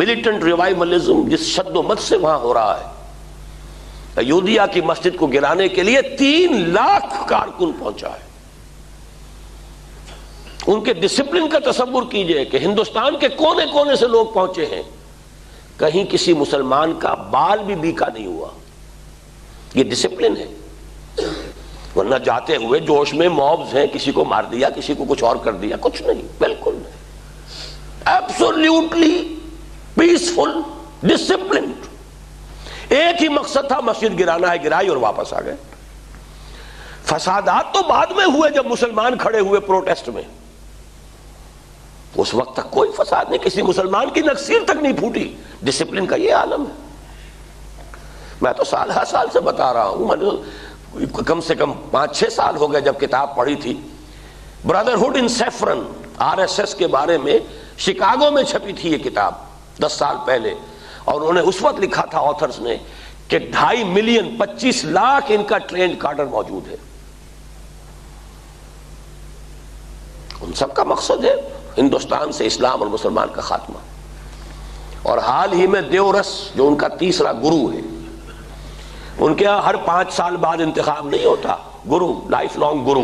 Militant ریوائولزم جس شد و مت سے وہاں ہو رہا ہے، ایودھیا کی مسجد کو گرانے کے لیے 3 لاکھ کارکن پہنچا ہے۔ ان کے ڈسپلن کا تصور کیجئے کہ ہندوستان کے کونے کونے سے لوگ پہنچے ہیں، کہیں کسی مسلمان کا بال بھی بیکا نہیں ہوا۔ یہ ڈسپلن ہے، ورنہ جاتے ہوئے جوش میں موبز ہیں، کسی کو مار دیا، کسی کو کچھ اور کر دیا، کچھ نہیں، بالکل نہیں، ایبسولوٹلی پیسفل، ڈسپلنڈ۔ ایک ہی مقصد تھا، مسجد گرانا ہے، گرائی اور واپس آ گئے۔ فسادات تو بعد میں ہوئے جب مسلمان کھڑے ہوئے پروٹیسٹ میں، اس وقت تک کوئی فساد نہیں، کسی مسلمان کی نکسیر تک نہیں پھوٹی۔ ڈسپلن کا یہ عالم ہے۔ میں تو سال ہر سال سے بتا رہا ہوں، میں نے کم سے کم 5-6 سال ہو گئے جب کتاب پڑھی تھی، برادرہڈ ان سیفرن، RSS کے بارے میں شکاگو میں چھپی تھی یہ کتاب 10 سال پہلے، اور انہوں نے اس وقت لکھا تھا آتھرز نے کہ 2.5 ملین 25 لاکھ ان کا ٹرینڈ کارڈر موجود ہے۔ ان سب کا مقصد ہے ہندوستان سے اسلام اور مسلمان کا خاتمہ۔ اور حال ہی میں دیورس جو ان کا تیسرا گرو ہے، ان کے ہر 5 سال بعد انتخاب نہیں ہوتا، گرو لائف لانگ گرو،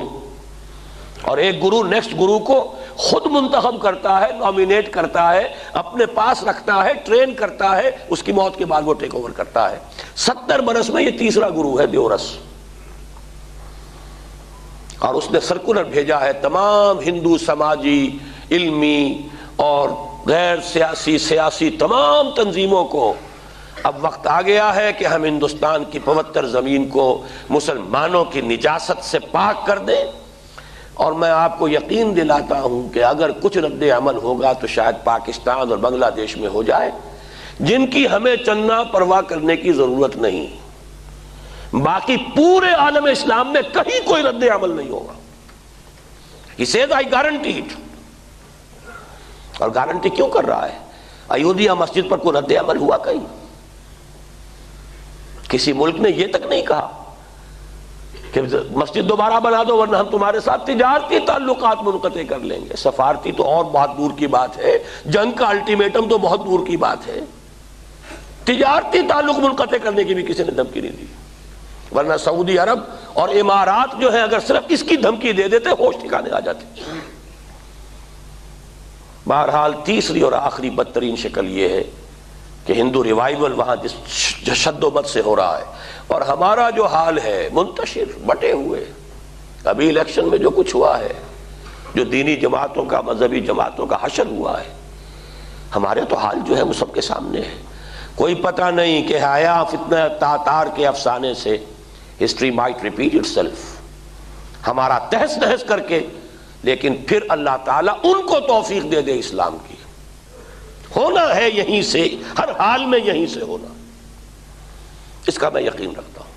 اور ایک گرو نیکسٹ گرو کو خود منتخب کرتا ہے، نامینیٹ کرتا ہے، اپنے پاس رکھتا ہے، ٹرین کرتا ہے، اس کی موت کے بعد وہ ٹیک اوور کرتا ہے۔ 70 برس میں یہ تیسرا گرو ہے دیورس، اور اس نے سرکولر بھیجا ہے تمام ہندو سماجی، علمی اور غیر سیاسی تمام تنظیموں کو، اب وقت آ گیا ہے کہ ہم ہندوستان کی پوتر زمین کو مسلمانوں کی نجاست سے پاک کر دیں۔ اور میں آپ کو یقین دلاتا ہوں کہ اگر کچھ رد عمل ہوگا تو شاید پاکستان اور بنگلہ دیش میں ہو جائے، جن کی ہمیں چندنا پرواہ کرنے کی ضرورت نہیں۔ باقی پورے عالم اسلام میں کہیں کوئی رد عمل نہیں ہوگا۔ He says I guarantee it۔ اور گارنٹی کیوں کر رہا ہے؟ ایودھیا مسجد پر کوئی رد عمل ہوا کہیں؟ کسی ملک نے یہ تک نہیں کہا کہ مسجد دوبارہ بنا دو ورنہ ہم تمہارے ساتھ تجارتی تعلقات منقطع کر لیں گے۔ سفارتی تو اور بہت دور کی بات ہے، جنگ کا الٹیمیٹم تو بہت دور کی بات ہے، تجارتی تعلق منقطع کرنے کی بھی کسی نے دھمکی نہیں دی۔ ورنہ سعودی عرب اور امارات جو ہیں اگر صرف اس کی دھمکی دے دیتے ہوش ٹھکانے آ جاتے۔ بہرحال تیسری اور آخری بدترین شکل یہ ہے کہ ہندو ریوائیول وہاں جس شد و مت سے ہو رہا ہے، اور ہمارا جو حال ہے منتشر بٹے ہوئے، ابھی الیکشن میں جو کچھ ہوا ہے، جو دینی جماعتوں کا، مذہبی جماعتوں کا حشر ہوا ہے، ہمارے تو حال جو ہے وہ سب کے سامنے ہے۔ کوئی پتہ نہیں کہ حیا فتنہ تاتار کے افسانے سے history might repeat it self, ہمارا تہس نہس کر کے، لیکن پھر اللہ تعالیٰ ان کو توفیق دے دے اسلام کی۔ ہونا ہے یہیں سے، ہر حال میں یہیں سے ہونا، اس کا میں یقین رکھتا ہوں۔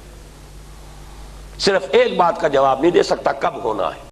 صرف ایک بات کا جواب نہیں دے سکتا کب ہونا ہے۔